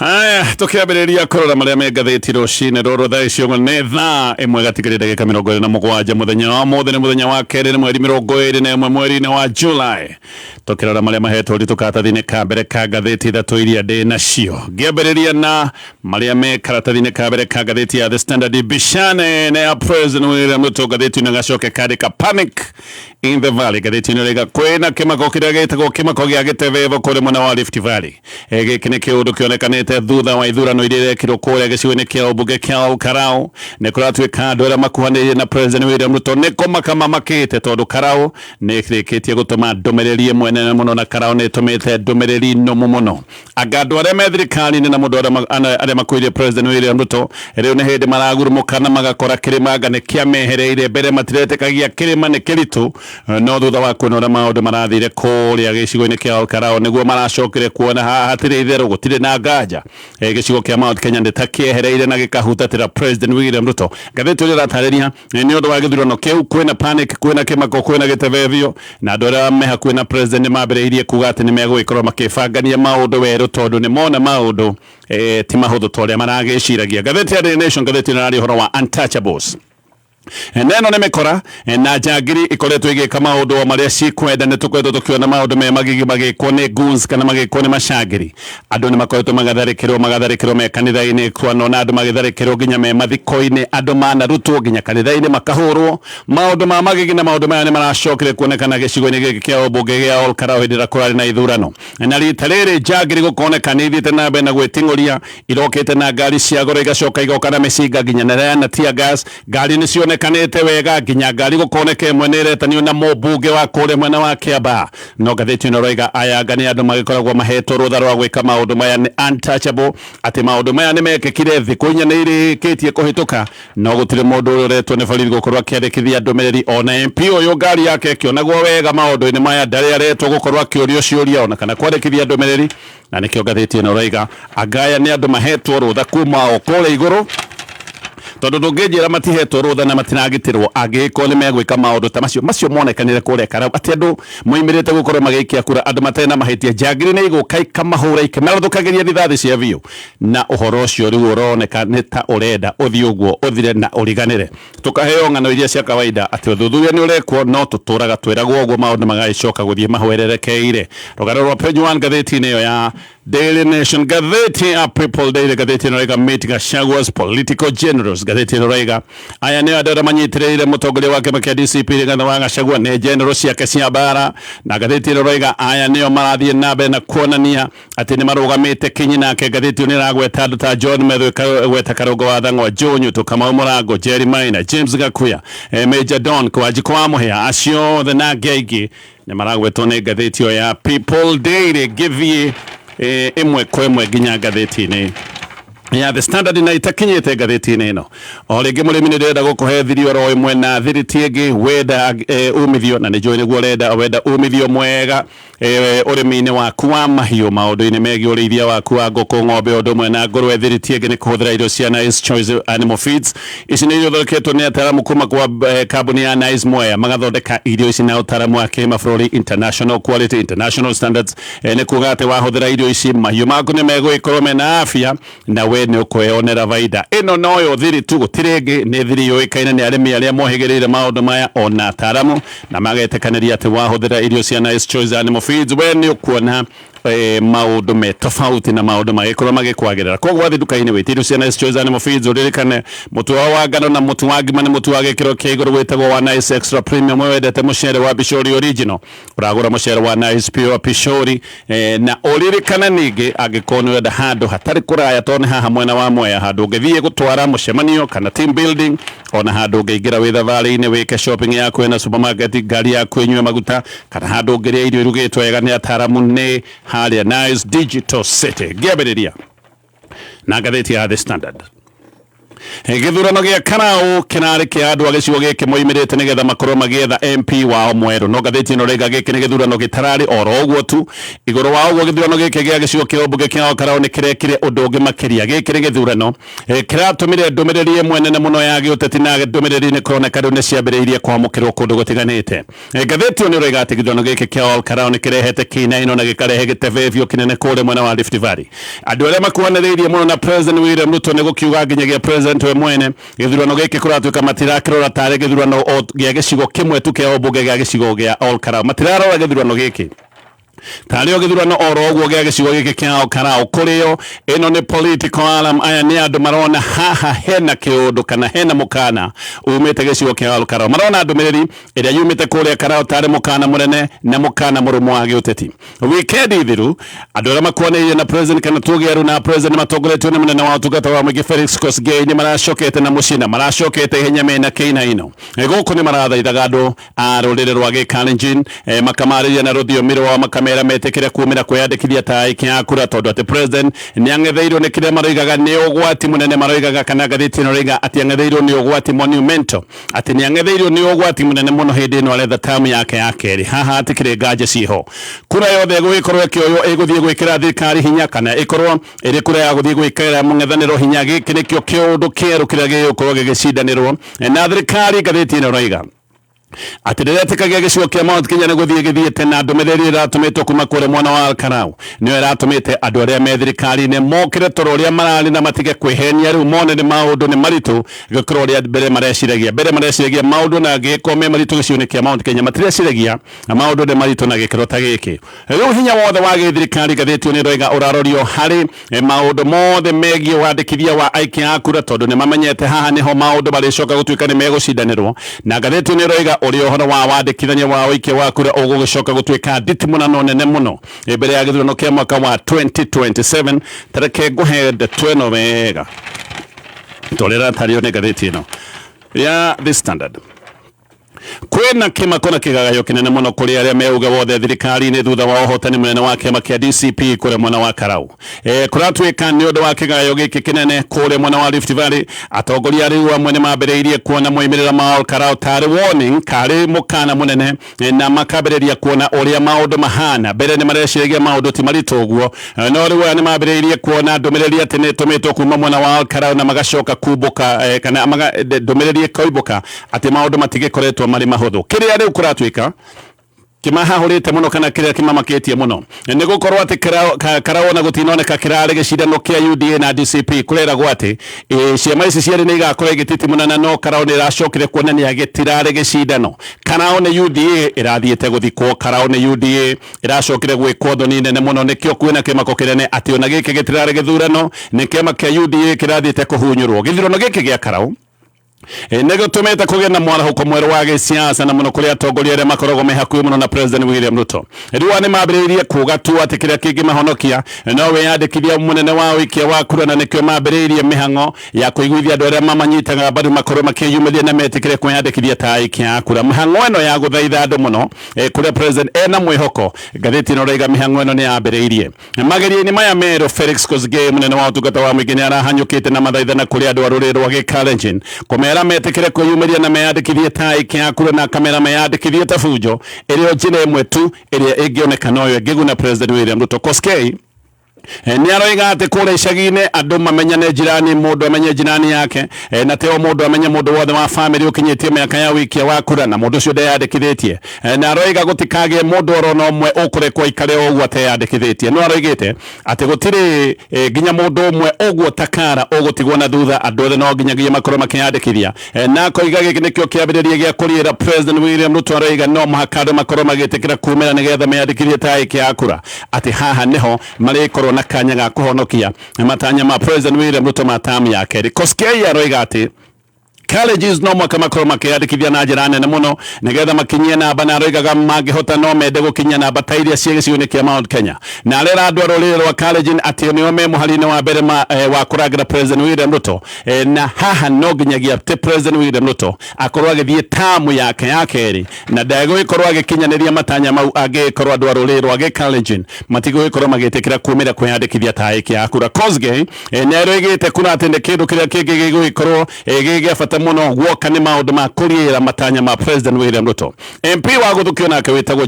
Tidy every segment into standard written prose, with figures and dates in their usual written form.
Haya, tukiambĩrĩria kũrora marĩa me ngathĩti rũcinĩ rũrũ thaa icio nĩ thaa ĩmwe gatigĩrĩ ndagĩka 27 mũthenya wa mũthĩ nĩ mũthenya wa kerĩ nĩ mweri 21 mweri-inĩ wa July. Tukĩrora marĩa mahetwo ũritũ karatathi-inĩ ka mbere ka ngathĩti ithatũ iria ndĩ nacio. Ngĩambĩrĩria na marĩa me karatathi-inĩ ka mbere ka ngathĩti ya The Standard. Bicane ya President William Ruto ngathĩti-inĩ gacoke kandĩka panic in the valley. Ngathĩti-inĩ rĩga kwĩna kĩmako kĩrĩa gĩtagwo kĩmako gĩa gĩtevevo kũrĩ mwena wa Rift Valley. Gĩkĩ nĩ kĩũndũ kĩonekanĩte thutha wa ithurano iria irekirwo kũrĩa gĩcigo-inĩ kĩa ũmbunge kĩa Olkarau. Nĩ kũratuĩka andũ arĩa makuhanĩrĩirie na President William Ruto nĩ kũmaka mamakĩte tondũ Karau nĩ ĩrĩkĩtie gũtũma ndũmĩrĩri ĩmwe nene mũno, na Karau nĩ ĩtũmĩte ndũmĩrĩri nũmũ mũno. Anga andũ arĩa me thirikari-inĩ na mũndũ arĩa makuĩrie President William Ruto rĩu nĩ hĩndĩ maragurumũka na magakora kĩrĩma anga nĩ kĩamehereire mbere, matiretĩkagia kĩrĩma nĩ kĩritũ. No thutha wa kuona ũrĩa maũndũ marathire kũrĩa gĩcigo-inĩ kĩa Olkarau nĩguo maracokire kuona hatirĩ itherũ, gũtirĩ na nganja. Gĩcigo kĩa Mount Kenya nĩ ta kĩehereire na gĩkahutatĩra President William Ruto. Ngathĩti ũrĩa ĩratarĩria nĩ ũndũ wa gĩthurano kĩu kwĩna panic, kwĩna kĩmako, kwĩna gĩtevevio, na andũ arĩa me hakuhĩ na President nĩ mambĩrĩirie kuga atĩ nĩ megũgĩkorwo makĩbangania maũndũ werũ tondũ nĩ mona maũndũ ti mahũthũ ta ũrĩa maragĩciragia. Ngathĩti ya The Nation, ngathĩti ĩrĩa ũhoro wa untouchables. Neno nĩ mĩkora na njangiri ikoretwo igĩka maũndũ marĩa cikwenda. Nĩ tũkoretwo tũkĩona maũndũ me magĩkwo nĩ goons kana magĩkwo nĩ macangiri. Andũ nĩ makoretwo magatharĩkĩrwo me kanitha-inĩ, kwanona andũ magĩtharĩkĩrwo nginya me mathiko-inĩ, andũ manarutwo nginya kanitha-inĩ makahũrwo. Maũndũ ma magigi na maũndũ maya nĩ maracokire kuonekana gĩcigo-inĩ gĩkĩ kĩa ũmbunge gĩa Olkarau hĩndĩ ĩrĩa kũrarĩ na ithurano. Na rita rĩrĩ njangiri gũkoneka nĩ ithiĩte na mbere na gwĩting'ũria, irokĩte na ngari cia goro igacoka igoka na mĩcinga nginya na tear gas. Ngari nĩ cionekanĩte wega, nginya ngari gũkoneka ĩmwe nĩ ĩretanio na mũmbunge wa kũrĩa mwena wa Kiambaa. No ngathĩti ĩno roiga ayanga nĩ andũ magĩkoragwo mahetwo rũtha rwa gwĩka maũndũ maya nĩ untouchable, atĩ maũndũ maya nĩ mekĩkire thikũ inya nĩ irĩkĩtie kũhĩtũka, no gũtirĩ mũndũ ũrĩa ũretwo nĩ borithi gũkorwo akĩandĩkithia ndũmĩrĩri. Ona MP ũyũ ngari yake ĩkĩonagwo wega maũndũ-inĩ maya, ndarĩ aretwo gũkorwo akĩũrio ciũria ona kana kwandĩkithia ndũmĩrĩri. Na nĩkĩo ngathĩti ĩno roiga angaya nĩ andũ mahetwo rũtha kuma o kũrĩa igũrũ, tondũ ndũngĩnjĩra matihetwo rũtha na matinagĩtĩrwo angĩkorwo nĩ megwĩka maũndũ ta macio monekanire kũrĩa Karau, atĩ andũ moimĩrĩte gũkorwo magĩikia kura, andũ matarĩ na mahĩtia. Njangiri nĩ igũka ikamahũra ikĩmarathũkagĩria rithathi cia biũ, na ũhoro ũcio rĩu ũroneka nĩ ta ũrenda ũthiĩ ũguo ũthire na ũriganĩre. Tũkaheo ng'ano iria cia kawaida atĩ ũthuthuria nĩ ũrekwo, no tũtũraga twĩragwo ũguo maũndũ magagĩcoka gũthiĩ mahwererekeire. Rũgano rwa page 1 ngathĩti-inĩ ĩyo ya Daily Nation. Ngathĩti ya People Daily, ngathĩti ĩno raiga meet Gachagũa's political generals. Ngathĩti ĩno raiga aya nĩ andũ arĩa manyitĩrĩire mũtongoria wa kĩama kĩa DCP Rigathĩ wa Gachagua nĩ general ciake cia mbara. Na ngathĩti ĩno raiga aya nĩo marathiĩ na mbere na kuonania atĩ nĩ marũgamĩte kinyi nake. Ngathĩti ĩno ĩragweta andũ ta John Methu, ĩkagweta Karũngũ wa Thang'wa, Joe Nyoto, Kamau Mũrango, Jerry Maina, James Gakuya, Major Don, Wanjikũ wa Mũhĩa, acio othe na angĩ aingĩ nĩ maragwetwo nĩ ngathĩti ĩyo ya People Daily. Gĩthiĩ ĩmwe kwa ĩmwe nginya ngathĩti-inĩ ya The Standard na itakinyĩte ngathĩti-inĩ ĩno. O rĩngĩ mũrĩmi nĩ ndĩrenda gũkũhe thiri oro ĩmwe na thiri ti ĩngĩ, wenda umithio, na nĩ njũĩ nĩguo wenda umithio mwega ũrĩmi-inĩ waku wa mahiũ, maũndũ-inĩ megiĩ ũrĩithia waku wa ngũkũ, ng'ombe, ũndũ ũmwe na ngũrwe. Thiri ti ĩngĩ nĩ kũhũthĩra irio cia Nice Choice Animal Feeds. Ici nĩ irio thondeketwo nĩ ataaramu kuma kwa kambuni ya Nice Mwea, magathondeka irio ici na ũtaaramu wa kĩmabũrũri, international quality, international standards. Nĩ kuga atĩ wahũthĩra irio ici mahiũ maku nĩ megũgĩkorwo mena afya, na we nĩ ũkwĩonera baida. Ĩno noyo thiri tu, gũtirĩ ĩngĩ. Nĩ thiri yũĩkaine nĩ arĩmi arĩa mohĩgĩrĩire maũndũ maya ona ataaramu, na magetĩkanĩria atĩ wahũthĩra irio cia Nice Choice Animal Feeds we nĩ ũkuona maũndũ me tofauti na maũndũ magĩkorwo magĩkwagĩrĩra. Koguo wathiĩ nduka-inĩ wĩtie irio cia Nice Choice Animal Feeds, ũririkane mũtu wao wa ngano na mũtu wa ngima nĩ mũtu wa gĩkĩro kĩa igũrũ wĩtagwo wa Nice Extra Premium. Wendete mũcere wa Pishori Original, ũragũra mũcere wa Nice Pure Pishori. Na ũririkane ningĩ angĩkorwo nĩ wenda handũ hatarĩ kũraya, tondũ nĩ haha mwena wa Mwea, handũ ũngĩthiĩ gũtwara mũcemanio kana team building, ona handũ ũngĩingĩra wĩ thabarĩ-inĩ wĩke shopping yaku na supermarket, ngari yaku ĩnyue maguta, kana handũ ũngĩrĩa irio irugĩtwo wega nĩ ataaramu nĩ harĩa Nice Digital City. Ngĩambĩrĩria na ngathĩti ya The Standard. githurano gia Karau kinari kia andu agicigo giki moimirite nigetha makorwo magietha MP wao mweru no gatheti ino rega giki ni githurano gitarari oro uguo tu iguru wa uguo githurano giki gia gicigo kia mbunge kia Karau ni kirekire undu ungi makiria giki ni githurano kiratumire ndumiriri imwe nene muno ya giuteti na ndumiriri ni kuroneka riu ni ciambiriirie kwamukirwo kundu gutiganite gatheti ino rega ati githurano giki kia Karau ni kirehete kinaino na gikarehe gitevevio kinene kure mwena wa Rift Valley andu aria makuaniriirie muno na President William Ruto ni gukiuga nginyagia President we mwene githurano giki kuratuika matirakirora tare githurano gia gicigo kimwe tu kia mbunge gia gicigo gia Karau matirarora githurano giki tario githurano oro uguo gia gicigo giki kia Karau kurio ino ni political alarm aya ni andu marona haha hena kiundu kana hena mukana umite gicigo kia Karau marona ndumiriri iria yumite kuria Karau tare mukana munene na mukana murumu wa giuteti weekend ithiru andu aria makuanĩirie na President kana tugiaru na President matongoretio ni munene wa utungata wa muingĩ Felix Kosgei ni maracokete na mucina maracokete ihenya mena kĩinaino guku ni marathaithaga andu a rũrĩrĩ rwa Gĩkalenjin makamarĩria na rũthiomi rwao makamera metekire kumira kwiyandikithia ta ikia kura tondu ati President ni ang'etheirwo ni kire maroigaga ni ugwati munene maroigaga kana gatheti no roiga ati ang'etheirwo ni ugwati monumental ati ni ang'etheirwo ni ugwati munene muno hindi ino aretha tamu yake ya keri haha atikire nganje ciho kura yothe gugikorwo ikioyo iguthie gwikira thirikari hinya kana ikorwo iri kura ya guthie gwikira mung'ethaniro hinya giki nikio kiundu kieru kiria gigukorwo gigicindanirwo na thirikari gatheti ino roiga ati riria tikagia gicigo kia Mount Kenya ni guthie githiite na ndumiriri iratumitwo kuma kure mwana wa Karau niyo iratumite andu aria me thirikari-ini mokire toro uria marari na matige kwihenia riu mone ni maundu ni maritu gikoro uria mbere mareciragia maundu na gikome maritu gicigo-ini kia Mount Kenya matireciragia maundu ni maritu na gikiro ta giki riu hinya wothe wa githirikari gatheti ni roiga urarorio hari maundu mothe megie wandikithia wa aikia a kura tondu ni mamenyete haha niho maundu baricoka gutuika ni megucindanirwo na gatheti ni roiga uri uhoro wa wandikithania wa uikia wa kura ugugicoka gutuika nditimuna no nene muno mbere ya githurano kia mwaka wa 2027 tareke nguhe tweno wega torera tario ne gatheti ino ya The Standard kwina kimakona kigagayo kinene muno kuri aria meuga wothe thirikari-ini thutha wa uhotani munene wa kiama kia DCP kure mwana wa Karau kuratuika ni undu wa kigagayo giki kinene kure mwana wa Rift Valley atongoria riu amwe ni mambiriirie kuona moimirira ma Karau tari warning kari mukana munene na makambiriria kuona uria maundu mahana mbere ni mareciragia maundu ti maritu uguo no riu ni mambiriirie kuona ndumiriri ati ni tumitwo kuma mwana wa Karau na magacoka kubuka kana ndumiriri koibuka ati maundu matigikoretwo mari mahuthu kiria riu kuratuika kimahahurite muno kana kiria kimamakitie muno ni gukorwo ati Karau na gutinoneka kirari gicindano kia UDA na DCP kurera gwati ciama ici ciari ni igakorwo igititi munana no Karau ni iracokire kuonania gitirari gicindano Karau ni UDA irathiite guthikwo Karau ni UDA iracokire gwikwo thoni nene muno nikio kwina kimako kinene ati ona giki gitirari githurano ni kiama kia UDA kirathiite kuhunyurwo githurano giki gia Karau nego tumeta kugena mwarahuko mweru wa gisiasa na muno kuri atongoria aria makoragwo me hakuhi muno na President William Ruto riu ni mambiriirie kuga tu ati kiria kingi mahonokia no wiyandikithia munene wa uikia wa kura na nikio mambiriirie mihango ya kuiguithia andu aria mamanyitaga bado makorwo makiyumithia na metikire kwiyandikithia ta aikia kura mihango eno ya guthaitha andu muno kuri President ena mwihoko gatheti no roiga mihango eno ni yambiriirie mageria-ini maya meru Felix Kosgei munene wa utungata wa muingĩ ni arahanyukite na mathaithana kuri andu a rũrĩrĩ rwa Gĩkalenjin kumera metikire kwiyumiria na meyandikithie ta aikia kura na kamera meyandikithie ta fujo irio njira imwe tu iria ingioneka noyo ngiguna President William Ruto Kosgei ni aroiga ati kure icagi-ini andu mamenyane jirani mundu amenye jirani yake na teo mundu amenye mundu wothe wa family ukinyitie miaka ya wikia wa kura na mundu ucio ndeyandikithitie na aroiga gutikagie mundu orona umwe ukurekwo ikare uguo ateyandikithitie no aroigite ati gutiri nginya mundu umwe uguo takara ugutigwo na thutha andu othe no nginyagia makorwo makiyandikithia na koiga giki nikio kiambiriria gia kurira President William Ruto aroiga no muhaka andu makorwo magitikira kumira nigetha meyandikithie ta aikia kura ati haha niho marikorwo na kanya ga kuhonokia matanya ma President William Ruto matamu ya keri Kosgei aroiga ati colleges no mwaka makorwo makĩyandĩkithia na njĩra nene mũno nĩgetha makinyie namba na aroigaga mangĩhota no mende gũkinyia namba ta iria cia gĩcigo-inĩ kĩa Mount Kenya na arera andũ a rũrĩrĩ rwa Kalenjin atĩ nĩo me mũhari-inĩ wa mbere wa kũrangĩra President William Ruto na haha no nginyagia atĩ President William Ruto akorwo agĩthiĩ tamu yake ya kerĩ na ndegũgĩkorwo agĩkinyanĩria matanya mau angĩkorwo andũ a rũrĩrĩ rwa Kalenjin matigũgĩkorwo magĩtĩkĩra kumĩra kwĩyandĩkithia ta hiki ya kura. Kosgei nĩaroigĩte kuna atĩ nĩ kĩndũ kĩrĩa kĩngĩ gĩgũgĩkorwo gĩa bata muno guoka nĩ maũndũ ma kũrĩra matanya ma President William Ruto. MP wa gũthukio nake wĩtagwo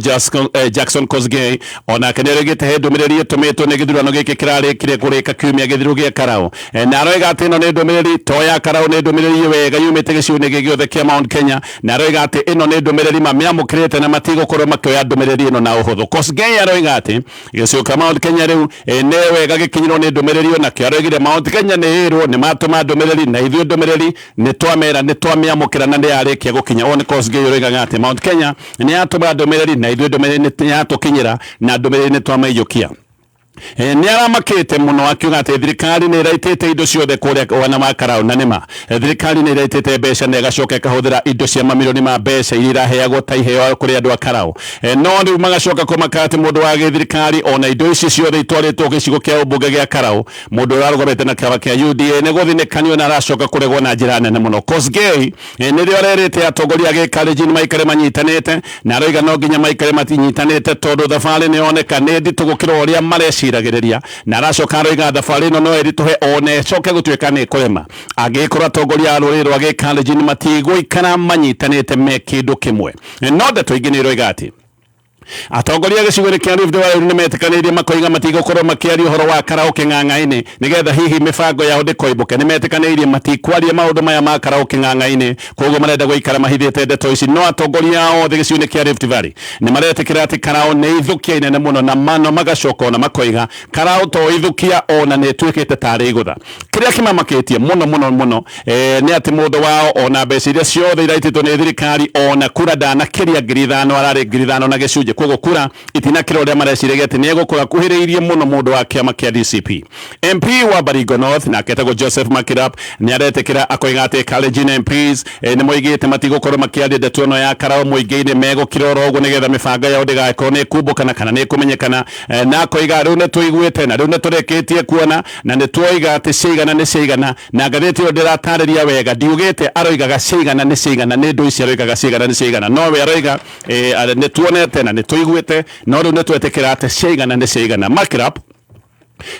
Jackson Kosgei onake nĩaroigĩte he ndũmĩrĩri ĩtũmĩtwo nĩ gĩthurano gĩkĩ kĩrarĩkire kũrĩka kiumia gĩthiru gĩa Karau na aroiga atĩ ĩno nĩ ndũmĩrĩri to ya Karau nĩ ndũmĩrĩri wega yumĩte gĩcigo-inĩ gĩothe kĩa Mount Kenya na aroiga atĩ ĩno nĩ ndũmĩrĩri mamĩamũkĩrĩte na matigũkorwo makĩoya ndũmĩrĩri ĩno na ũhũthũ. Kosgei aroiga atĩ gĩcigo kĩa Mount Kenya rĩu nĩ wega gĩkinyirwo nĩ ndũmĩrĩri ona kĩaroigire Mount Kenya nĩ ĩrwo nĩ matũma ndũmĩrĩri na ithuĩ ndũmĩrĩri nĩ twamera nĩ twamĩamũkĩra na nĩ yarĩkia gũkinya. One Kosgei aroigaga atĩ Mount Kenya nĩ yatũma ndũmĩrĩri na ithuĩ ndũmĩrĩri nĩ yatũkinyĩra na ndũmĩrĩri nĩ twamaiyũkia. Nĩ aramakĩte mũno akiuga atĩ thirikari nĩ ĩraitĩte indo ciothe kũrĩa wana wa Karau na nĩma thirikari nĩ ĩraitĩte mbeca na ĩgacoka ĩkahũthĩra indo cia mamirioni ma mbeca iria iraheagwo ta iheo kũrĩ andũ a Karau no rĩu magacoka kũmaka atĩ mũndũ wa gĩthirikari ona indo ici ciothe itwarĩtwo gĩcigo kĩa ũmbunge gĩa Karau mũndũ ũrarũgamĩte na kĩama kĩa UDA nĩ gũthinĩkanio na aracoka kũregwo na njĩra nene mũno. Kosgei nĩrĩo rerĩte atongoria a Kalenjin maikare manyitanĩte na aroiga no nginya maikare matinyitanĩte tondũ thabarĩ nĩ yoneka nĩ nditũ gũkĩra ũrĩa mareciragĩrĩria na aracoka aroiga thabarĩ ĩno no ĩritũhe ona ĩcoke gũtuĩka nĩ kũrema angĩkorwo atongoria a rũrĩrĩ rwa Kalenjin matigũikara manyitanĩte me kĩndũ kĩmwe. No ndeto ingĩ nĩ iroiga atĩ atongoria gĩcigo-inĩ kĩa Rift Valley nĩ metĩkanĩirie makoiga matigũkorwo makĩaria ũhoro wa Karau kĩng'ang'a-inĩ nĩgetha hihi mĩbango yao ndĩkoimbũke. Nĩ metĩkanĩirie matikwaria maũndũ maya ma Karau kĩng'ang'a-inĩ koguo marenda gũikara mahithĩte ndeto ici no atongoria othe gĩcigo-inĩ kĩa Rift Valley nĩ maretĩkĩra atĩ Karau nĩ ithũkia inene mũno na mano magacoka ona makoiga Karau to ithũkia ona nĩ ĩtuĩkĩte tarĩ igũtha. Kĩrĩa kĩmamakĩtie mũno nĩ atĩ mũndũ wao ona mbeca iria ciothe iraitĩtwo nĩ thirikari ona kura ndanakĩria 5,000 ararĩ 5,000 na gĩcunjĩ koguo kura itinakĩra ũrĩa mareciragia atĩ nĩ egũkora kuhĩrĩirie mũno mũndũ wa kĩama kĩa DCP. MP wa Baringo North na akĩtagwo Joseph Makirap nĩ aretĩkĩra akoiga atĩ Kalenjin MPs nĩ moigĩte matigũkorwo makĩaria ndeto ĩno ya Karau mũingĩ-inĩ megũkĩra oro ũguo nĩgetha mĩbango yao ndĩgagĩkorwo nĩ ĩkumbũkana kana nĩ ĩkũmenyekana na akoiga rĩu nĩ tũiguĩte na rĩu nĩ tũrĩkĩtie kuona na nĩ tuoiga atĩ ciigana nĩ ciigana na ngathĩti ĩyo ndĩratarĩria wega ndiugĩte aroigaga ciigana nĩ ciigana nĩ ndũ ici aroigaga ciigana nĩ ciigana no we aroiga nĩ tuonete na nĩ tuiguĩte no rĩu nĩ twetĩkĩra atĩ ciigana nĩ ciigana. Makirap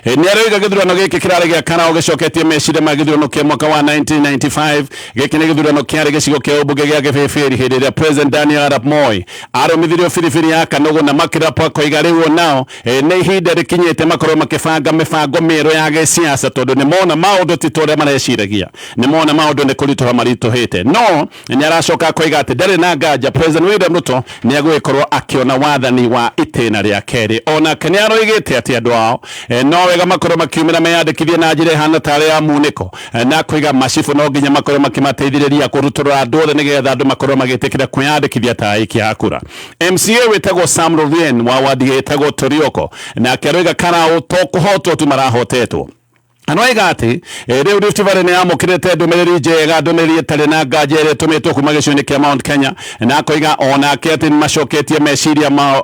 nĩ aroiga gĩthurano gĩkĩ kĩrarĩ gĩa Karau gĩcoketie meciria ma gĩthurano kĩa mwaka wa 1995 gĩkĩ nĩ gĩthurano kĩarĩ gĩcigo kĩa ũmbunge gĩa Gĩbĩbĩri hĩndĩ ĩrĩa President Daniel Arap Moi arũmithirio biribiri ya Kanũgũ na Makirap akoiga rĩu onao nĩ ihinda rĩkinyĩte makorwo makĩbanga mĩbango mĩerũ ya gĩsiasa tondũ nĩ mona maũndũ ti ta ũrĩa mareciragia nĩ mona maũndũ nĩ kũritũha maritũhĩte no nĩ aracoka akoiga atĩ ndarĩ na nganja President William Ruto nĩ agũgĩkorwo akĩona wathani wa itĩna rĩa kerĩ onake nĩ aroigĩte atĩ andũ ao no wega makorwo makiumĩra meyandĩkithie na njĩra ĩhana tarĩ ya munĩko na kũiga macibu no nginya makorwo makĩmateithĩrĩria kũrutũrũra andũ othe nĩgetha andũ makorwo magĩtĩkĩra kwĩyandĩkithia ta aiki a kura. MCA wĩtagwo Sam Rovien wa wadi ĩtagwo Torioko na akĩroiga Karau to kũhotwo tu marahotetwo. Anoiga atĩ rĩu Rift Valley nĩ yamũkĩrĩte ndũmĩrĩri njega ndũmĩrĩri ĩtarĩ na nganja ĩrĩa ĩtũmĩtwo kuma gĩcigo-inĩ kĩa Mount Kenya na akoiga onake atĩ nĩ macoketie meciria ma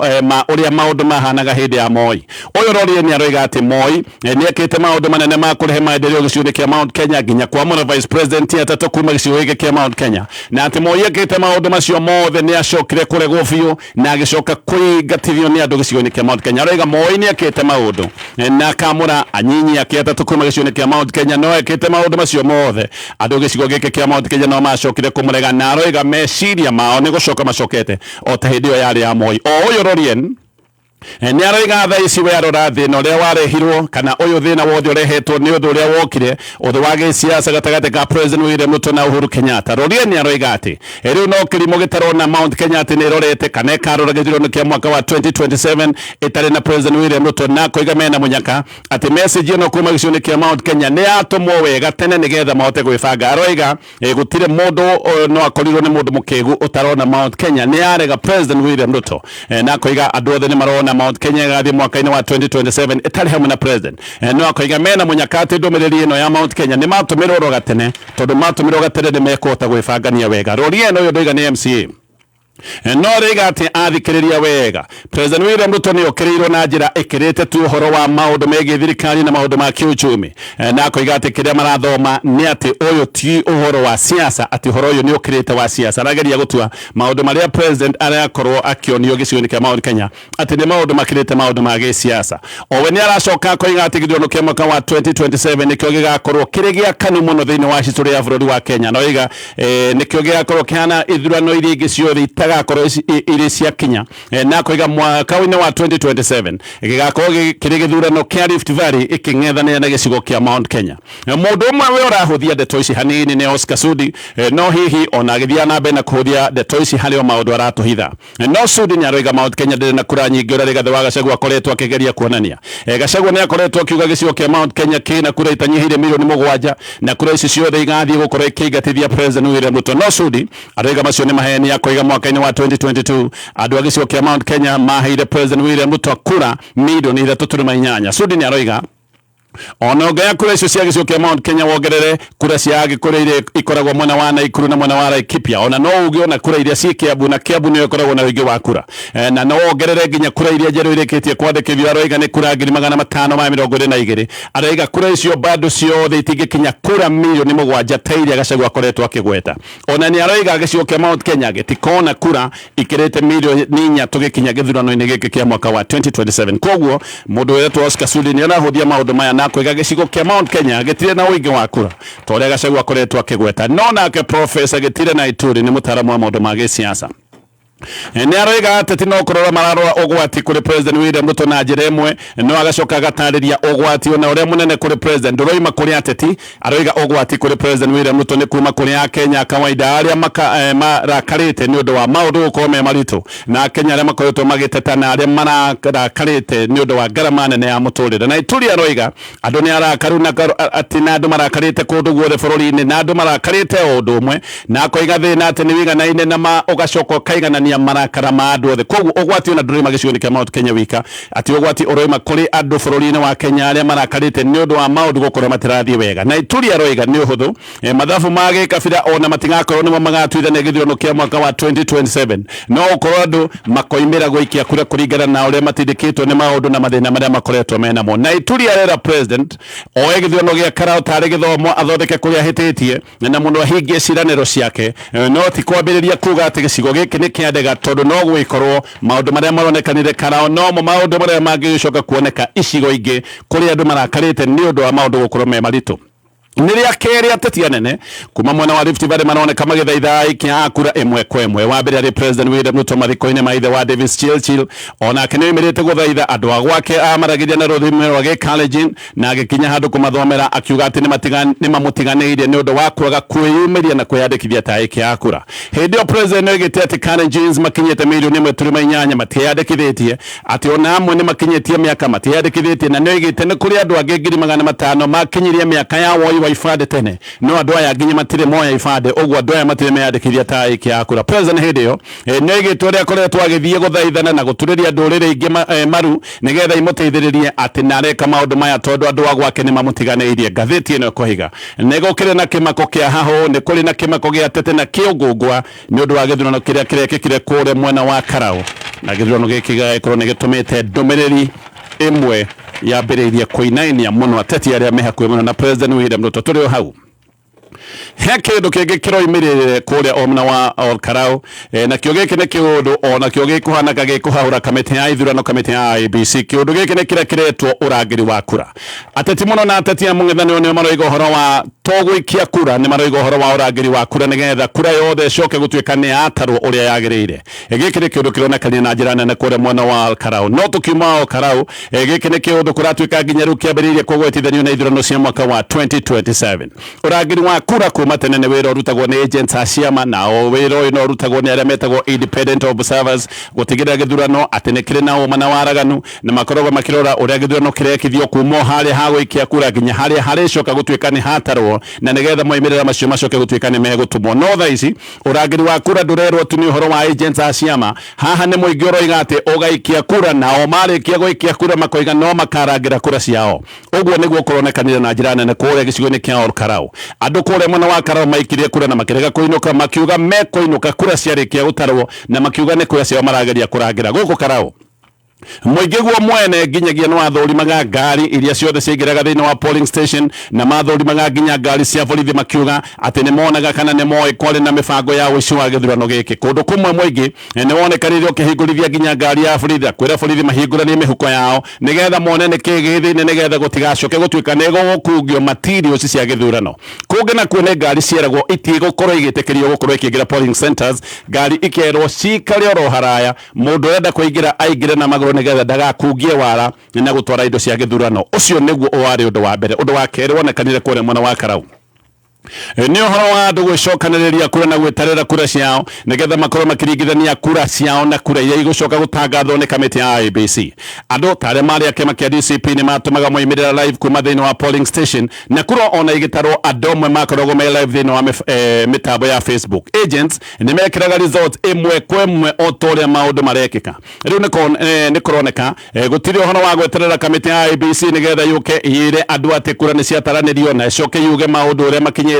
ũrĩa maũndũ mahanaga hĩndĩ ya Moi. Ũyũ Rorie nĩ aroiga atĩ Moi nĩ ekĩte maũndũ manene ma kũrehe maendeleo gĩcigo-inĩ kĩa Mount Kenya nginya kwamũra vice president atatũ kuma gĩcigo gĩkĩ kĩa Mount Kenya na atĩ Moi ekĩte maũndũ macio mothe nĩ acokire kũregwo biũ na agĩcoka kũingatithio nĩ andũ gĩcigo-inĩ kĩa Mount Kenya. Aroiga Moi nĩ ekĩte maũndũ na akamũra anyinyi ake atatũ kuma gĩcigo kĩa Mount Kenya no ekĩte maũndũ macio mothe andũ gĩcigo gĩkĩ kĩa Mount Kenya no macokire kũmũrega na aroiga meciria mao nĩ gũcoka macokete o ta hĩndĩ ĩyo yarĩ ya Moi. O ũyũ Rorien nĩ aroiga thaa ici we arora thĩna ũrĩa warehirwo kana ũyũ thĩna wothe ũrehetwo nĩ ũndũ ũrĩa wokire ũthũ wa gĩsiasa gatagatĩ ka President William Ruto na Uhuru Kenyatta. Rorie nĩ aroiga atĩ rĩu no kĩrimũ gĩtarona Mount Kenya atĩ nĩ ĩrorete kana ĩkarora gĩthurano kĩa mwaka wa 2027 ĩtarĩ na President William Ruto na koiga mena mũnyaka atĩ message ĩno kuma gĩcigo-inĩ kĩa Mount Kenya nĩ yatũmwo wega tene nĩgetha mahote gwĩbanga. Aroiga gũtirĩ mũndũ no akorirwo nĩ mũndũ mũkĩgu ũtarona Mount Kenya nĩ arega President William Ruto na koiga andũ othe nĩ marona na Mount Kenya gathi mwaka-ini wa 2027 itari hamwe na president no akoiga mena munyakati ndumiriri ino ya Mount Kenya ni matumirwo gatene tondu matumirwo gatene ni mekota gwibangania wega rori eno yo ndoiga ni MCA no rega ati athikiriria wega President William Ruto ni okirirwo na njira ikirite tu horo wa maundu megi thirikari na maundu ma kiuchumi na koiga ati kiria marathoma ni ati uyu ti uhoro wa siasa ati horo uyu ni okirite wa siasa rageria gutua maundu maria president arakorwo akionio gicioni kia Mount Kenya ati ni maundu makirite maundu ma gisiasa owe ni aracoka koiga ati githurano kia mwaka wa 2027 nikio gigakorwo kirigia kanu muno thiini wa history ya bururi wa Kenya no iga nikio gigakorwo kiana ithurano iria ingi ciothe gakorwo iri cia Kenya na koiga mwaka-ini wa 2027 gigakorwo kiri githurano kia Rift Valley iking'ethanira na gicigo kia Mount Kenya mundu umwe we urahuthia ndeto ici hanini ni Oscar Sudi no hihi ona githia na mbere na kuhuthia ndeto ici hario maundu aratuhitha no Sudi ni aroiga Mount Kenya ndiri na kura nyingi ura Rigathi wa Gachagua akoretwo akigeria kuonania Gachagua ni akoretwo akiuga gicigo kia Mount Kenya kina kura itanyihire milioni 7 na kura ici ciothe igathie gukorwo ikiingatithia President William Ruto no Sudi aroiga macio ni maheni akoiga mwaka-ini wa 2022 andu agicigo kia Mount Kenya maheire President William Ruto kura milioni 3.8 Sudi ni aroiga ona ongea kura icio cia gicigo kia Mount Kenya wongerere kura cia gikura iria ikoragwo mwena wa Naikuru na mwena wa Laikipia ona no uge ona kura iria cia Kiambu na Kiambu ni ikoragwo na wingi wa kura na no wongerere nginya kura iria njeru irikitie kwandikithio aroiga ni kura 522 aroiga kura icio bado ciothe itingikinya kura milioni 7 ta iria Gachagua akoretwo akigweta ona ni aroiga gicigo kia Mount Kenya gitikona kura ikirite milioni 4 tugikinya githurano-ini giki kia mwaka wa 2027 koguo mundu wetwo Oscar Sudi ni arahuthia maundu maya na koiga gicigo kia Mount Kenya gitire na wingi wa kura toria Gachagua akoretwo akigweta no nake Professor Gitire Naituri ni mutaramu wa maundu ma gisiasa ni aroiga ateti no kurora mararora ugwati kuri President William Ruto na njira imwe no agacoka agatariria ugwati ona uria munene kuri president nduroima kuri ateti aroiga ugwati kuri President William Ruto ni kuma kuri Kenya kawaida aria marakarite ni undu wa maundu gukorwo me maritu na Kenya aria makoretwo magiteta na aria marakarite ni undu wa ngarama nene ya muturire na Ituri aroiga andu ni arakaru na ati na andu marakarite kundu guothe bururi-ini na andu marakarite undu umwe na koiga thina ati ni wiganaine na ugacoka kaigana marakara ma andu othe koguo ugwati ona ndurima gicigo-ini kia Mount Kenya wika ati ugwati uroima kuri andu bururi-ini wa Kenya aria marakarite ni undu wa maundu gukorwo matirathie wega na Ituri aroiga ni uhuthu mathabu ma gikabira ona matigakorwo nimo magatuithania githurano kia mwaka wa 2027 no ukorwo andu makoimira guikia kura kuringana na uria matindikitwo ni maundu na mathina maria makoretwo menamo na Ituri arera president oe githurano gia Karau tari githomo athondeke kuria hititie na mundu ahingie ciraniro ciake no ti kwambiriria kuga ati gicigo giki ni kiandega tondu no gwikorwo maundu maria maronekanire Karau no maundu maria mangicoka kuoneka icigo ingi kuri andu marakarite ni undu wa maundu gukorwo me maritu niria keri ateti anene kuma mwena wa Rift Valley maroneka magithaitha ikia kura imwe kwa imwe wa mbere ari President William Ruto mathiko-ini maithe wa Davis Chilchil ona kene imirite guthaitha andu agwake amaragiria na ruthime rwa Gikalenjin na agikinya handu kumathomera akiuga ati ni mamutiganiire ni undu wa kwaga kwiyumiria na kwiyandikithia ta ikia kura hindi o President oigite ati Kalenjins makinyite milioni 1.8 matiyandikithitie ati ona amwe ni makinyitie miaka matiyandikithitie na noigite ni kuri andu angi 500 makinyirie miaka ya woi wa ifade tene no andu aya nginya matire moya ifade ogwo andu aya matire meyandikithia ta ikia kura President hidio noigite uria akoretwo agithie guthaithana na guturiria ndurire ingi maru nigetha imuteithiririe ati nareka maundu maya tondu andu agwake ni mamutiganiirie ngathiti ino kuhiga nigukire na kimako kia haho ni kuri na kimako gia tete na kiungungwa ni undu wa githurano kiria kirekikire kure mwena wa Karau na githurano giki gikorwo ni gitumite ndumiriri imwe yambiriirie kuinainia muno ateti aria mehakuhi muno na President William Ruto turi hau he kindu kingi kiroimirire kuria omna wa Karau na kio giki ni kiundu ona kio gikuhana gikuhaura kamiti ya ithurano kamiti ya IEBC kiundu giki ni kiria kiretwo urangiri wa kura ateti muno na ateti ya mung'ethaniro ni maroiga uhoro wa togwikia kura ni maroiga uhoro wa urangiri wa kura nigetha kura yothe coke gutuika ni atarwo uria yagirire giki ni kiundu kironekania na njira nene kuria mwena wa Karau no tukiuma o Karau giki ni kiundu kuratuika nginya riu kiambiriirie kugwetithanio na ithurano cia mwaka wa 2027 urangiri wa kura kuma tene nĩ wĩra ũrutagwo nĩ agents a ciama na wĩra ũyũ no ũrutagwo nĩ arĩa metagwo independent observers gũtigĩrĩra gĩthurano atĩ nĩ kĩrĩ na ũma na waraganu na makoragwo makĩrora ũrĩa gĩthurano kĩrekithio kuma harĩa ha gũikia kura nginya harĩa harĩcoka gũtuĩka nĩ hatarwo na nĩgetha moimĩrĩra macio macoke gũtuĩka nĩ megũtũmwo no thaa ici ũrangĩri wa kura ndũrerwo tu nĩ ũhoro wa agents a ciama haha nĩ mũingĩ ũroiga atĩ ũgaikia kura nao marĩkia gũikia kura makoiga no makarangĩra kura ciao ũguo nĩguo kũronekanire na njĩra nene kũrĩa gĩcigo-inĩ kĩa Olkarau andũ kũrĩa mwena wa Karau maikirie kura na makĩrega kũinũka makiuga mekũinũka kura ciarĩkia gũtarwo na makiuga nĩ kura ciao marageria kũrangĩra gũkũ Karau mũingĩ guo mwene nginyagia nĩ wathũrimaga ngari iria ciothe ciaingĩraga thĩinĩ wa polling station na mathũrimaga nginya ngari cia borithi makiuga atĩ nĩ monaga kana nĩ moĩ kwarĩ na mĩbango ya ũici wa gĩthurano gĩkĩ kũndũ kũmwe mũingĩ nĩ wonekanire ũkĩhingũrithia nginya ngari ya borithi kwĩra borithi mahingũranie mĩhuko yao nĩgetha mone nĩ kĩĩ gĩ thĩinĩ nĩgetha gũtigacoke gũtuĩka nĩ gũkungio materials cia gĩthurano kũngĩ nakuo nĩ ngari cieragwo itigũkorwo igĩtĩkĩrio gũkorwo ikĩingĩra polling centers ngari ikerwo cikare oro haraya mũndũ ũrenda kũingĩra aingĩre na magũrũ nĩgetha ndagakungie wara na gũtwara indo cia gĩthurano ũcio nĩguo warĩ ũndũ wa mbere ũndũ wa kerĩ wonekanire kũrĩa mwena wa Karau nĩ ũhoro wa andũ gwĩcokanĩrĩria kura na gwĩtarĩra kura ciao nĩgetha makorwo makĩringithania kura ciao na kura iria igũcoka gũtangathwo nĩ kamĩtĩ ya IEBC andũ ta arĩa marĩ a kĩama kĩa DCP nĩ matũmaga moimĩrĩra live kuma thĩinĩ wa polling station na kura ona igĩtarwo andũ amwe makoragwo me live thĩinĩ wa mĩtambo ya Facebook agents nĩ mekĩraga results ĩmwe kwa ĩmwe o ta ũrĩa maũndũ marekĩka rĩu nĩ kũroneka gũtirĩ ũhoro wa gweterera kamĩtĩ ya IEBC nĩgetha yũke ĩre andũ atĩ kura nĩ ciataranĩrio na ĩcoke yuge maũndũ ũrĩa makinyĩte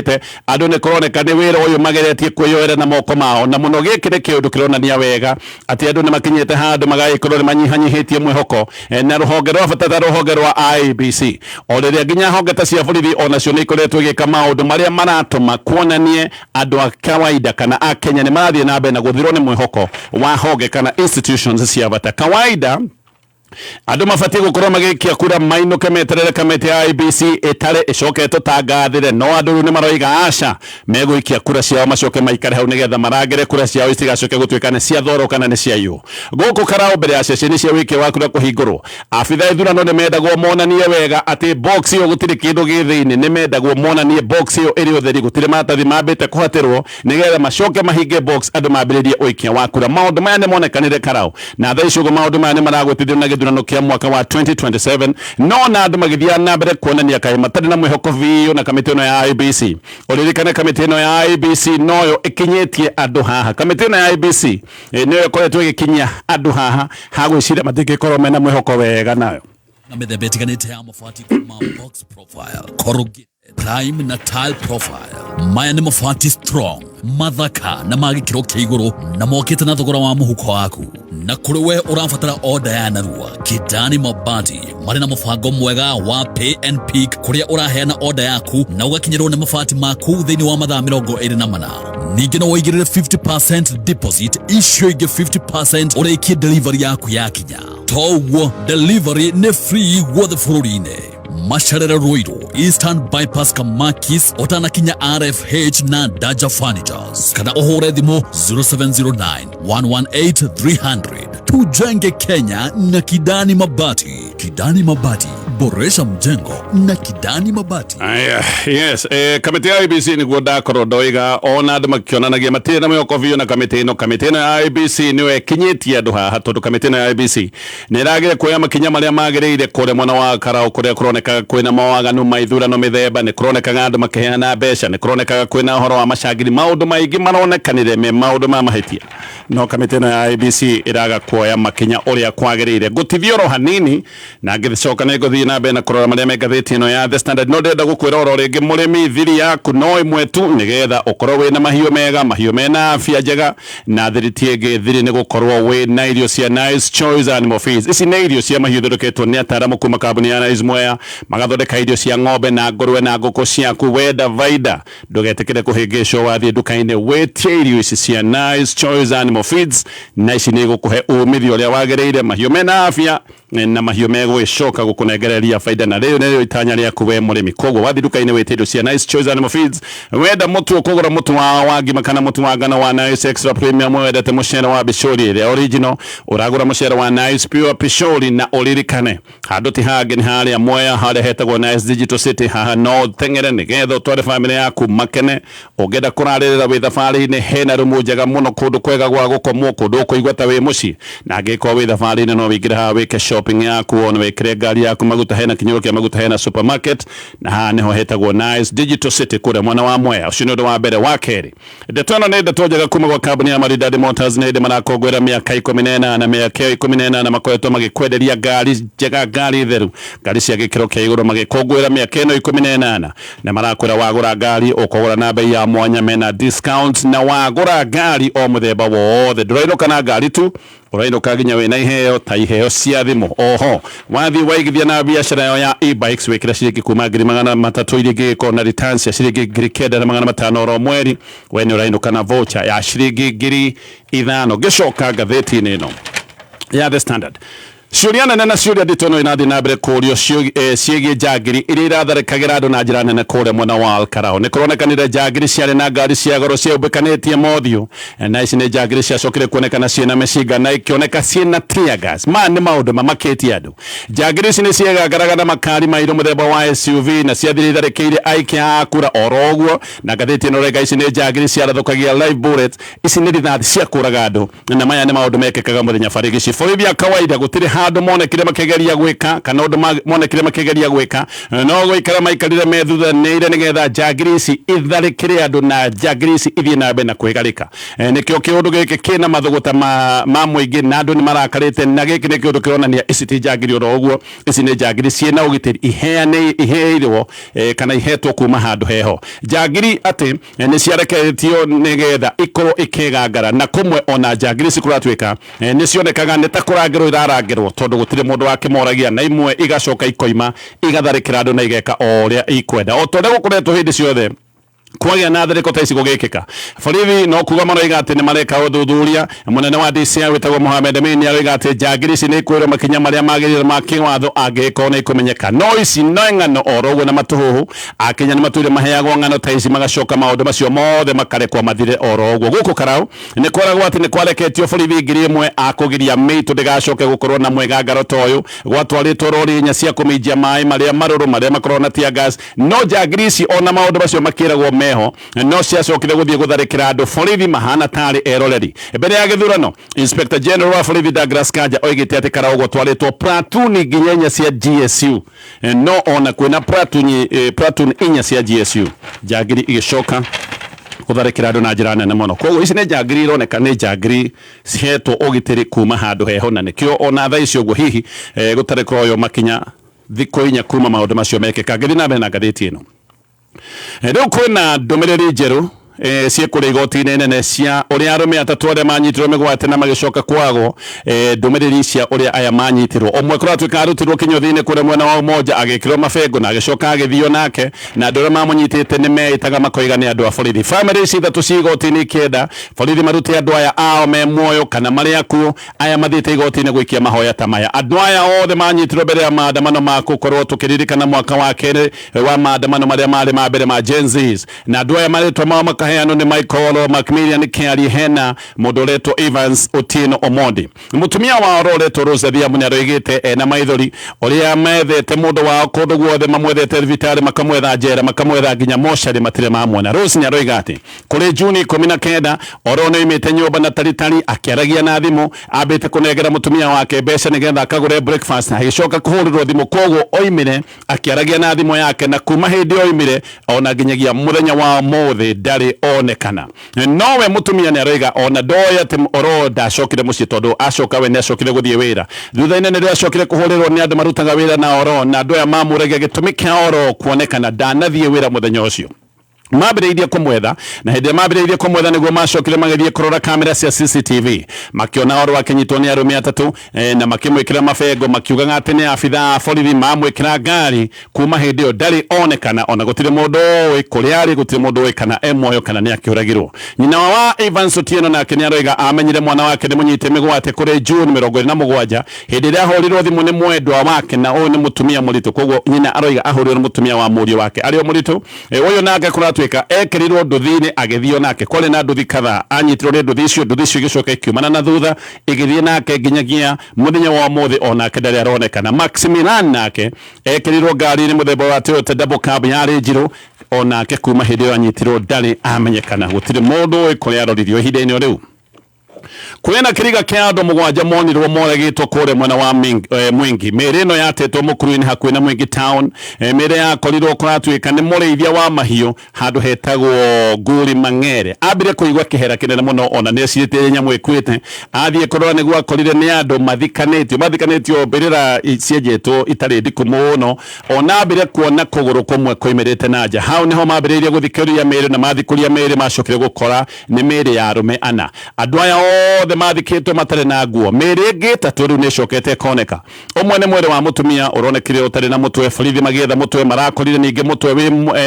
andũ nĩ kũroneka nĩ wĩra ũyũ mageretie kwĩyoera na moko mao na mũno gĩkĩ nĩ kĩũndũ kĩronania wega atĩ andũ nĩ makinyĩte handũ magagĩkorwo nĩ manyihanyihĩtie mwĩhoko na rũhonge rwa bata ta rũhonge rwa IEBC o rĩrĩa nginya honge ta cia borithi onacio nĩ ikoretwo igĩka maũndũ marĩa maratũma kuonanie andũ a kawaida kana a Kenya nĩ marathiĩ na mbere na gũthirwo nĩ mwĩhoko wa honge kana institutions cia bata kawaida andũ mabatiĩ gũkorwo magĩikia kura mainũke meterere kamĩtĩ ya IEBC ĩtarĩ ĩcokete tangathĩre no andũ rĩu nĩ maroiga aca megũikia kura ciao macoke maikare hau nĩgetha marangĩre kura ciao itigacoke gũtuĩka nĩ cia thoro kana nĩ cia iyũ gũkũ Karau mbere ya ceceni cia wĩikia wa kura kũhingũrwo abitha ithurano nĩ mendagwo monanie wega atĩ box ĩyo gũtirĩ kĩndũ gĩ thĩinĩ nĩ mendagwo monanie box ĩyo ĩrĩ ũtheri gũtirĩ maratathi mambĩte kũhatĩrwo nĩgetha macoke mahinge box andũ mambĩrĩrie ũikia wa kura maũndũ maya nĩ monekanire Karau na thaa ici ũguo maũndũ maya nĩ maragwĩtithio na gĩthurano kĩa mwaka wa 2027 no na andũ magĩthiaga na mbere kuonania kaĩ matarĩ na mwĩhoko biũ na kamĩtĩ ĩno ya IEBC ũririkane kamĩtĩ ĩno ya IEBC noyo ĩkinyĩtie andũ haha kamĩtĩ ĩno ya IEBC nĩyo ĩkoretwo ĩgĩkinyia andũ haha ha gwĩciria matingĩkorwo mena mwĩhoko wega nayo na mĩthemba ĩtiganĩte ya mabati kuma box profile corrugated prime na tile profile maya nĩ mabati strong mathaka na magĩkĩro kĩa igũrũ na mokĩte na thogora wa mũhuko waku na kũrĩ we ũrabatara oda ya narua Kidani Mabati marĩ na mũbango mwega wa pay and pick kũrĩa ũraheana oda yaku na ũgakinyĩrwo nĩ mabati maku thĩinĩ wa mathaa 24 ningĩ no woigĩrĩre 50% deposit icio ingĩ 50% ũrĩkie delivery yaku yakinya toguo delivery nĩ free guothe bũrũri-inĩ Masharera Ruiru Eastern Bypass Kamakis otanakinya RFH na Daja Furnitures kana uhore thimo 0709 118 300 tujenge Kenya na Kidani Mabati boresha mjengo na Kidani Mabati yes kamĩtĩ ya IEBC nĩguo ndakorwo ndoiga ona andũ makĩonanagia matirĩ na mwĩhoko biũ na kamĩtĩ ĩno ya IEBC nĩyo ĩkinyĩtie andũ haha tondũ kamĩtĩ ĩno ya IEBC nĩ ĩragĩre kuoya makinya marĩa magĩrĩire kũrĩa mwena wa Karau kũrĩa kũronekaga kwĩna mawaganu ma ithurano mĩthemba nĩ kũronekaga andũ makĩheana mbeca nĩ kũronekaga kwĩna ũhoro wa macangiri maũndũ maingĩ maronekanire me maũndũ ma mahĩtia no kamĩtĩ ĩno ya IEBC ĩraga kuoya makinya ũrĩa kwagĩrĩire gũtithio hanini na ngĩcoka nĩ ngũthiĩ na mbere na kũrora marĩa me ngathĩti ĩno ya The Standard no ndenda gũkwĩra oro rĩngĩ mũrĩmi thiri yaku no ĩmwe tu nĩgetha ũkorwo wĩna mahiũ mega mahiũ mena afya njega na thiri ti ĩngĩ thiri nĩ gũkorwo wĩna irio cia Nice Choice Animal Feeds ici nĩ irio cia mahiũ thondeketwo nĩ ataaramu kuma kambuni ya Nice Mwea magathondeka irio cia ng'ombe na ngũrwe na ngũkũ ciaku wenda vaida ndũgetĩkĩre kũhĩngĩcwo wathiĩ nduka-inĩ wĩtie irio ici cia Nice Choice Animal Feeds na ici nĩ gũkũhe umithio ũrĩa wagĩrĩire mahiũ mena afya na mahiũ megwĩcoka gũkũnengere gũkũreheria faida na rĩu nĩrĩo itanya rĩaku we mũrĩmi koguo wathi duka-inĩ wĩte indo cia Nice Choice Animal Feeds wenda mũtu ũkũgũra mũtu wa ngima kana mũtu wa ngano wa Nice Extra Premium wendete mũcere wa Pishori ĩrĩa original ũragũra mũcere wa Nice Pure Pishori na ũririkane handũ ti hangĩ nĩ harĩa Mwea harĩa hetagwo Nice Digital City haha no teng'ere nĩgetha ũtware famĩlĩ yaku makene ũngĩenda kũrarĩrĩra wĩ thabarĩ-inĩ hena rumu njega mũno kũndũ kwega gwa gũkomwo kũndũ ũkũigua ta wĩ mũciĩ na angĩkorwo wĩ thabarĩ-inĩ no wĩingĩre haha wĩke shopping yaku ona wĩkĩre ngari yaku maguta hena kinyũrũ kĩa maguta hena supermarket na haha nĩho hetagwo Nice Digital City kũrĩa mwena wa Mwea ũcio nĩ ũndũ wa mbere wa kerĩ ndeto ĩno nĩ ndeto njega kuma gwa kambuni ya Maridadi Motors nĩ hĩndĩ marakũngũĩra mĩaka 18 na mĩaka 18 makoretwo magĩkwenderia ngari njega ngari theru ngari cia gĩkĩro kĩa igũrũ magĩkũngũĩra mĩaka ĩno 18 na marakwĩra wagũra ngari ũkũgũra na bei ya mwanya mena discount na wagũra ngari o mũthemba wothe ndũrainũka na ngari tu ũrainũka nginya wĩna iheo ta iheo cia thimũ oho wathi waigithia na biacara yao ya e-bikes wĩkĩra ciringi kuma 300 iria ingĩgĩkorwo na returns cia ciringi 9,500 oro mweri we nĩ ũrainũka na voucher ya ciringi 5,000 ngĩcoka ngathĩti-inĩ ĩno ya The Standard ciũria nene na ciũria nditũ no inathi na mbere kũũrio ciĩgiĩ njangiri iria iratharĩkagĩra andũ na njĩra nene kũrĩa mwena wa Alkarao nĩ kũronekanire njangiri ciarĩ na ngari cia goro ciaumbĩkanĩtie mothiũ na ici nĩ njangiri ciacokire kuonekana ciĩna mĩcinga na ikĩoneka ciĩna tear gas maya nĩ maũndũ mamakĩtie andũ njangiri ici nĩ ciegangaraga na makari mairũ mũthemba wa SUV na ciathire itharĩkĩire aikia a kura oro ũguo na ngathĩti ĩno rega ici nĩ njangiri ciarathũkagia live bullets ici nĩ rithathi cia kũraga andũ na maya nĩ maũndũ mekĩkaga mũthenya barĩgici borithi a kawaida gũtirĩ handũ monekire makĩgeria gwĩka kana ũndũ monekire makĩgeria gwĩka no gũikara maikarire methuthanĩire nĩgetha njangiri ici itharĩkĩre andũ na njangiri ici ithiĩ na mbere na kwĩgarĩka nĩkĩo kĩũndũ gĩkĩ kĩna mathũgũta ma mũingĩ na andũ nĩ marakarĩte na gĩkĩ nĩ kĩũndũ kĩronania ici ti njangiri oro ũguo ici nĩ njangiri ciĩna ũgitĩri iheirwo kana ihetwo kuma handũ heho njangiri atĩ nĩ ciarekeretio nĩgetha ikorwo ikĩgangara na kũmwe ona njangiri ici kũratuĩka nĩ cionekaga nĩ ta kũrangĩrwo irarangĩrwo tondũ gũtirĩ mũndũ wakĩmoragia na imwe igacoka ikoima igatharĩkĩra andũ na igeka o ũrĩa ikwenda o tondũ gũkoretwo hĩndĩ ciothe kwagĩa na tharĩko ta ici gũgĩkĩka borithi no kuga maroiga atĩ nĩ mareka ũthuthuria mũnene wa DCI wĩtagwo Mohamed Amin nĩaroiga atĩ njangiri ici nĩ ikwĩrwo makinya marĩa magĩrĩire ma kĩwatho angĩkorwo nĩ ikũmenyeka no ici no ng'ano oro ũguo na matũhũhũ akenya nĩ matũire maheagwo ng'ano ta ici magacoka maũndũ macio mothe makarekwo mathire oro ũguo gũkũ Karau nĩ kwaragwo atĩ nĩ kwareketio borithi ngiri ĩmwe akũgiria mĩitũ ndĩgacoke gũkorwo na mwĩgangaro ta ũyũ gwatwarĩtwo rori inya cia kũminjia maĩ marĩa marũrũ marĩa makorwo na tear gas no njangiri ici ona maũndũ macio makĩragwo meho no ciacokire gũthiĩ gũtharĩkĩra andũ borithi mahana tarĩ eroreri mbere ya gĩthurano Inspector General wa borithi Douglas Kanja oigĩte atĩ Karau gũtwarĩtwo platoon nginya inya cia GSU no ona kwĩna platoon inya cia GSU njangiri igĩcoka gũtharĩkĩra andũ na njĩra nene mũno koguo ici nĩ njangiri ironeka nĩ njangiri cihetwo ũgitĩri kuma handũ heho na nĩkĩo ona thaa ici ũguo hihi gũtarĩ kũroywo makinya thikũ inya kuma maũndũ macio mekĩka ngĩthiĩ na mbere na ngathĩti ĩno rĩu kwĩna ndũmĩrĩri njerũ ciĩkũrĩa igoti-inĩ nene cia ũrĩa arũme atatũ arĩa manyitirwo mĩgwate na magĩcoka kwagwo ndũmĩrĩri cia ũrĩa aya manyitirwo ũmwe kũratuĩka arutirwo kĩnyũthi-inĩ kũrĩa mwena wa Umoja agĩkĩrwo mabengo na agĩcoka agĩthio nake na andũ arĩa mamũnyitĩte nĩ meĩtaga makoiga nĩ andũ a borithi bamĩrĩ ici ithatũ cia igoti-inĩ ikĩenda borithi marute andũ aya ao me muoyo kana marĩ akuo aya mathiĩte igoti-inĩ gũikia mahoya ta maya andũ aya othe manyitirwo mbere ya maandamano ma gũkorwo tũkĩririkana mwaka wa kerĩ wa maandamano marĩa marĩ ma mbere ma Gen Zs na andũ aya marĩtwa mao makaheanwo nĩ Michael Macmillian Kĩari hena mũndũ ũretwo Evans Otieno Omondi mũtumia wao ũretwo Rose Thiamu nĩaroigĩte ena maithori ũrĩa methete mũndũ wao kũndũ guothe mamwethete thibitarĩ makamwetha njera makamwetha nginya mocarĩ matirĩ mamwona Rose nĩaroiga atĩ kũrĩ Juni 19 oro nĩoimĩte nyũmba na taritari akĩaragia na thimũ ambĩte kũnengera mũtumia wake mbeca nĩgetha akagũre breakfast na agĩcoka kũhũrĩrwo thimũ koguo oimire akĩaragia na thimũ yake na kuma hĩndĩ oimire ona nginyagia mũthenya wa mũthĩ ndarĩ onekana nowe mũtumia nĩaroiga ona ndoĩ atĩ oro ndacokire mũciĩ tondũ acoka we nĩacokire gũthiĩ wĩra thutha-inĩ nĩrĩo acokire kũhũrĩrwo nĩ andũ marutaga wĩra na oro na andũ aya mamũragia gĩtũmi kĩa oro kuonekana ndanathiĩ wĩra mũthenya ũcio mambĩrĩirie kũmwetha na hĩndĩ mambĩrĩirie kũmwetha nĩguo macokire magĩthiĩ kũrora kamera cia CCTV makiona oro akĩnyitwo nĩ arũme atatũ na makĩmwĩkĩra mabengo makiugaga atĩ nĩ abithaa a borithi mamwĩkĩra ngari kuma hĩndĩ ĩyo ndarĩ onekana ona gũtirĩ mũndũ ũĩ kũrĩa arĩ gũtirĩ mũndũ ũĩ kana muoyo kana nĩ akĩũragirwo. Nyina wa Evans Otieno nake nĩ aroiga amenyire mwana wake nĩ mũnyite mĩgwate kũrĩ June 27 hĩndĩ ĩrĩa ahũrirwo thimũ nĩ mwendwa wake na ũyũ nĩ mũtumia mũritũ, koguo nyina aroiga ahũrirwo nĩ mũtumia wa mũriũ wake arĩ o mũritũ. Ũyũ nake kũratwĩka ekĩrirwo nduthi-inĩ agĩthiĩ nake kwarĩ na nduthi kadhaa anyitirwo nĩ nduthi icio igĩcoka ikiumana na thutha igĩthiĩ nake nginyagia mũthenya wa ũmũthĩ onake ndarĩ aronekana. Maximilian nake ekĩrirwo ngari-inĩ mũthemba wa Toyota double cab yarĩ njirũ onake kuma hĩndĩ ĩyo anyitirwo ndarĩ amenyekana, gũtirĩ mũndũ ũĩ kũrĩa aroririo ihinda-inĩ rĩu. Kwena kiriga kia andũ mũgwanja monirwo moragĩtwo kũrĩa mwena wa Mwingi. Mĩrĩ ĩno yatetwo mũkuru-inĩ hakuhĩ na Mwingi town. Mĩrĩ yakorirwo kũratwĩka nĩ mũrĩithia wa mahiũ handũ hetagwo Nguri Mang'ere. Ambire kũigua kĩhera kĩnene mũno ona nĩ ecirĩtie nyamũ ĩkuĩte. Athiĩ kũrora nĩguo akorire nĩ andũ mathikanĩtio mbĩrĩra cienjetwo itarĩ ndiku mũno, ona ambire kuona kũgũrũ kũmwe koimĩrĩte na nja. Hau nĩho mambĩrĩirie gũthikĩrĩria mĩrĩ na mathikũria mĩrĩ macokire gũkora nĩ mĩrĩ ya arũme ana. Andũ aya othe mathikĩtwo matarĩ na nguo. Mĩrĩ ĩngĩ ĩtatũ rĩu nĩ ĩcokete koneka. Ũmwe nĩ mwĩrĩ wa mũtumia ũronekire ũtarĩ na mũtwe, borithi magĩetha mũtwe marakorire ningĩ mũtwe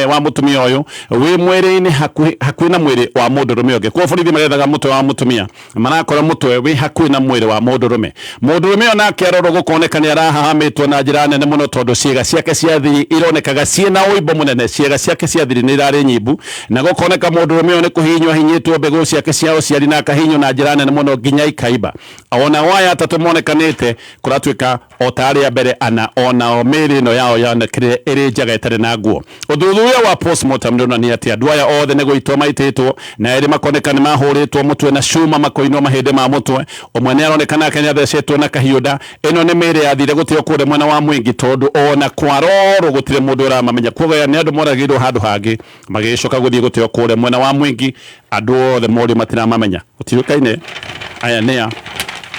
wa mũtumia ũyũ wĩ mwĩrĩ-inĩ hakuhĩ na mwĩrĩ wa mũndũrũme ũngĩ. Kwa borithi magĩethaga mũtwe wa mũtumia marakora mũtwe wĩ hakuhĩ na mwĩrĩ wa mũndũrũme. Mũndũrũme ũyũ nake arorwo gũkoneka nĩ arahahamĩtwo na njĩra nene mũno tondũ ciĩga ciake cia thiri ironekaga ciĩna ũimbo mũnene. Ciĩga ciake cia thiri nĩ irarĩ nyimbu na gũkoneka mũndũrũme ũyũ nĩ kũhihinywo ahinyĩtwo mbegũ ciake cia ũciari na akahihinywo na njĩra nene mũno nginya ikaiba. Ona waya atatũ monekanĩte kũratwĩka o ta arĩa mbere ana ona mĩrĩ ĩno yao yonekire ĩrĩ njaga ĩtarĩ na nguo. Ũthuthuria wa postmortem nĩũronania atĩ andũ aya othe nĩ gũitwo maitĩtwo na erĩ makoneka nĩ mahũrĩtwo mũtwe na cuma makoinwo mahĩndĩ ma mũtwe. Ũmwe nĩ aronekana ake nĩ athecetwo na kahiũ nda. Ĩno nĩ mĩrĩ yathire gũteo kũrĩa mwena wa Mwingi tondũ ona kwarorwo gũtirĩ mũndũ ũramamenya, koguo nĩ andũ moragĩirwo handũ hangĩ magĩcoka gũthiĩ gũteo kũrĩa mwena wa Mwingi. Andũ othe morio matiramamenya, gũtiũĩkaine aya nĩa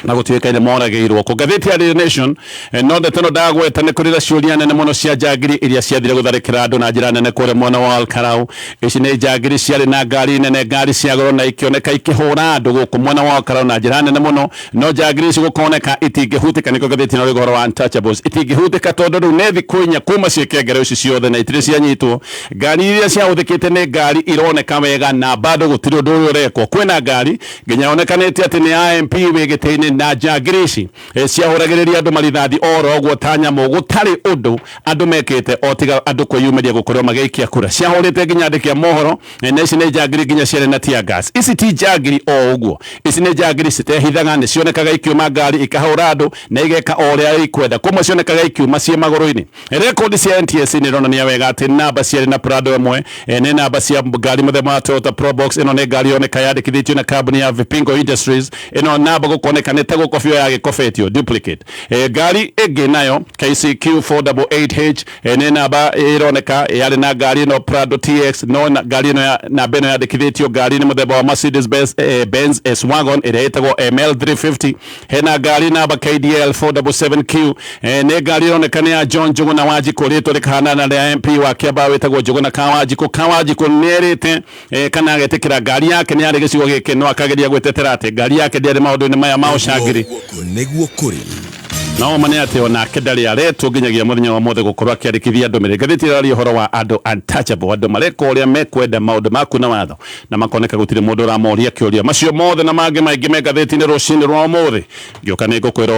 na gũtuĩkaine moragĩirwo. Ku ngathĩti ya Daily Nation no ndeto ndagweta nĩ kũrĩ na ciũria nene mũno cia njangiri iria ciathire gũtharĩkĩra andũ na njĩra nene kũrĩa mwena wa Olkarau. Ici nĩ njangiri ciarĩ na ngari nene, ngari cia goro na ikĩoneka ikĩhũra andũ gũkũ mwena wa Olkarau na njĩra nene mũno, no njangiri ici gũkoneka itingĩhutĩka. Nĩkĩo ngathĩti ĩno ũhoro wa Untouchables itingĩhutĩka tondũ rĩu nĩ thikũ inya kuma ciĩke ngero ici ciothe na itirĩ cianyitwo. Ngari iria ciahũthĩkĩte nĩ ngari ironeka wega na bado gũtirĩ ũndũ ũyũ ũrekwo. Kwĩna ngari nginya onekanĩte atĩ nĩ ya MP wĩ gĩtĩ-inĩ na njangiri ici ciahũragĩrĩria andũ marithathi oro ũguo ta nyamũ. Gũtarĩ ũndũ andũ mekĩte o tiga andũ kwĩyumĩria gũkorwo magĩikia kura. Ciahũrĩte nginya andĩki a mohoro na ici nĩ njangiri nginya ciarĩ na tear gas. Ici ti njangiri o ũguo, ici nĩ njangiri citehithaga, nĩ cionekaga ikiuma ngari ikahũra andũ na igeka o ũrĩa ikwenda. Kumwe cionekaga ikiuma ciĩ magũrũ-inĩ. Rekondi cia NTSA nĩ ironania wega atĩ namba ciarĩ na Prado ĩmwe nĩ namba cia ngari mũthemba wa Toyota Probox. Ĩno nĩ ngari yoneka yandĩkithĩtio na kambuni ya Vipingo Industries. Ĩno namba gũkoneka nĩ ta gũkobio ya gĩkobetio duplicate. Ngari ĩngĩ nayo KCQ 488H nĩ namba ĩroneka yarĩ na ngari ĩno Prado TX, no ngari ĩno namba ĩno yandĩkithĩtio ngari nĩ mũthemba wa Mercedes Benz S-Wagon ĩrĩa ĩtagwo ML350. Hena ngari namba KDL 477Q nĩ ngari ĩroneka nĩ ya John Njuguna Wanjikũ, rĩtwa rĩkahanana na MP wa Kiambaa wĩtagwo Njuguna Wanjikũ. Wanjikũ nĩ erĩte kana agetĩkĩra ngari yake nĩ yarĩ gĩcigo gĩkĩ, no akageria gwĩtetera atĩ ngari yake ndĩarĩ maũndũ-inĩ maya ma ũcangĩri. Nĩguo kũrĩ no mane atĩ onake ndarĩ aretwo nginyagia mũthenya wa mothe gũkorwo akĩandĩkithia ndũmĩrĩri. Ngathĩti ĩrarĩ ũhoro wa andũ untouchable, andũ mareka ũrĩa mekwenda maũndũ maku na watho na makoneka gũtirĩ mũndũ ũramoria kĩũria. Macio mothe na mangĩ maingĩ me ngathĩti-inĩ rũcinĩ rwa ũmũthĩ. Ngĩũka nĩ ngũkwĩra